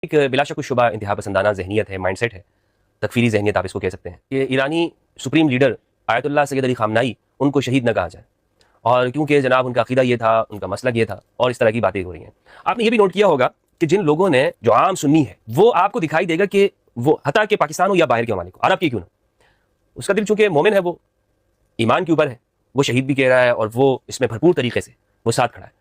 ایک بلا شک و شبہ انتہا پسندانہ ذہنیت ہے، مائنڈ سیٹ ہے، تکفیری ذہنیت آپ اس کو کہہ سکتے ہیں کہ ایرانی سپریم لیڈر آیت اللہ سید علی خامنائی ان کو شہید نہ کہا جائے، اور کیونکہ جناب ان کا عقیدہ یہ تھا، ان کا مسلک یہ تھا، اور اس طرح کی باتیں ہو رہی ہیں۔ آپ نے یہ بھی نوٹ کیا ہوگا کہ جن لوگوں نے، جو عام سنی ہے، وہ آپ کو دکھائی دے گا کہ وہ حتیٰ کہ پاکستان ہو یا باہر کے ممالک ہو، عرب کی کیوں نہ، اس کا دل چونکہ مومن ہے، وہ ایمان کے اوپر ہے، وہ شہید بھی کہہ رہا ہے اور وہ اس میں بھرپور طریقے سے وہ ساتھ کھڑا ہے۔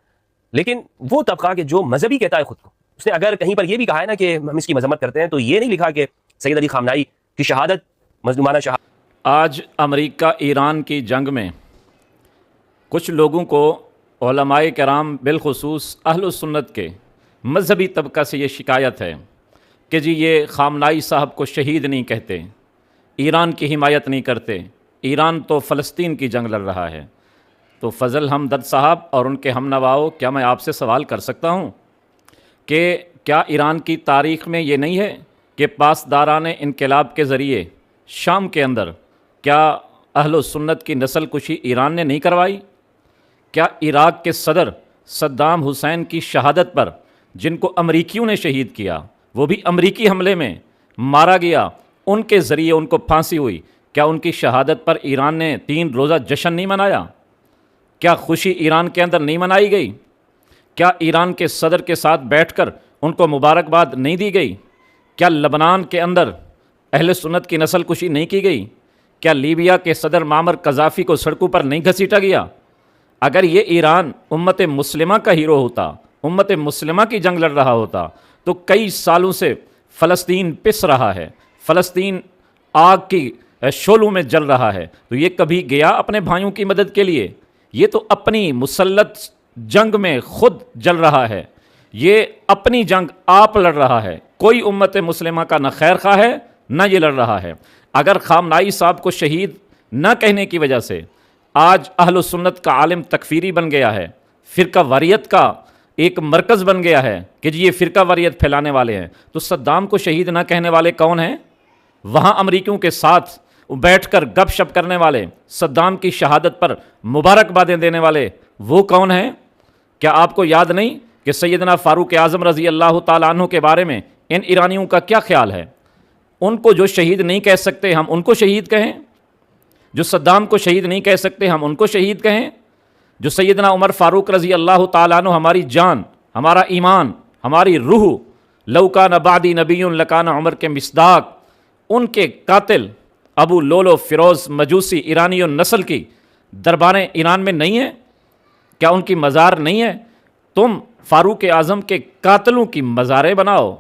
لیکن وہ طبقہ کہ جو مذہبی کہتا ہے خود کو، اس نے اگر کہیں پر یہ بھی کہا ہے نا کہ ہم اس کی مذمت کرتے ہیں، تو یہ نہیں لکھا کہ سید علی خامنائی کی شہادت مظلومانہ شہادت۔ آج امریکہ ایران کی جنگ میں کچھ لوگوں کو علماء کرام بالخصوص اہل السنت کے مذہبی طبقہ سے یہ شکایت ہے کہ جی یہ خامنائی صاحب کو شہید نہیں کہتے، ایران کی حمایت نہیں کرتے، ایران تو فلسطین کی جنگ لڑ رہا ہے۔ تو فضل ہمدرد صاحب اور ان کے ہم نواؤں، کیا میں آپ سے سوال کر سکتا ہوں کہ کیا ایران کی تاریخ میں یہ نہیں ہے کہ پاسداران انقلاب کے ذریعے شام کے اندر کیا اہل السنت کی نسل کشی ایران نے نہیں کروائی؟ کیا عراق کے صدر صدام حسین کی شہادت پر، جن کو امریکیوں نے شہید کیا، وہ بھی امریکی حملے میں مارا گیا، ان کے ذریعے ان کو پھانسی ہوئی، کیا ان کی شہادت پر ایران نے 3 روزہ جشن نہیں منایا؟ کیا خوشی ایران کے اندر نہیں منائی گئی؟ کیا ایران کے صدر کے ساتھ بیٹھ کر ان کو مبارکباد نہیں دی گئی؟ کیا لبنان کے اندر اہل سنت کی نسل کشی نہیں کی گئی؟ کیا لیبیا کے صدر معمر قذافی کو سڑکوں پر نہیں گھسیٹا گیا؟ اگر یہ ایران امت مسلمہ کا ہیرو ہوتا، امت مسلمہ کی جنگ لڑ رہا ہوتا، تو کئی سالوں سے فلسطین پس رہا ہے، فلسطین آگ کی شعلوں میں جل رہا ہے، تو یہ کبھی گیا اپنے بھائیوں کی مدد کے لیے؟ یہ تو اپنی مسلط جنگ میں خود جل رہا ہے، یہ اپنی جنگ آپ لڑ رہا ہے، کوئی امت مسلمہ کا نہ خیر خواہ ہے نہ یہ لڑ رہا ہے۔ اگر خامنائی صاحب کو شہید نہ کہنے کی وجہ سے آج اہل السنت کا عالم تکفیری بن گیا ہے، فرقہ واریت کا ایک مرکز بن گیا ہے کہ جی یہ فرقہ واریت پھیلانے والے ہیں، تو صدام کو شہید نہ کہنے والے کون ہیں؟ وہاں امریکیوں کے ساتھ بیٹھ کر گپ شپ کرنے والے، صدام کی شہادت پر مبارکبادیں دینے والے، وہ کون ہیں؟ کیا آپ کو یاد نہیں کہ سیدنا فاروق اعظم رضی اللہ تعالیٰ عنہ کے بارے میں ان ایرانیوں کا کیا خیال ہے؟ ان کو جو شہید نہیں کہہ سکتے ہم ان کو شہید کہیں، جو صدام کو شہید نہیں کہہ سکتے ہم ان کو شہید کہیں، جو سیدنا عمر فاروق رضی اللہ تعالیٰ عنہ ہماری جان، ہمارا ایمان، ہماری روح، لو کان بعدی نبی لکان عمر کے مصداق، ان کے قاتل ابو لولو فیروز مجوسی ایرانی نسل کی درباریں ایران میں نہیں ہیں؟ کیا ان کی مزار نہیں ہے؟ تم فاروق اعظم کے قاتلوں کی مزاریں بناؤ،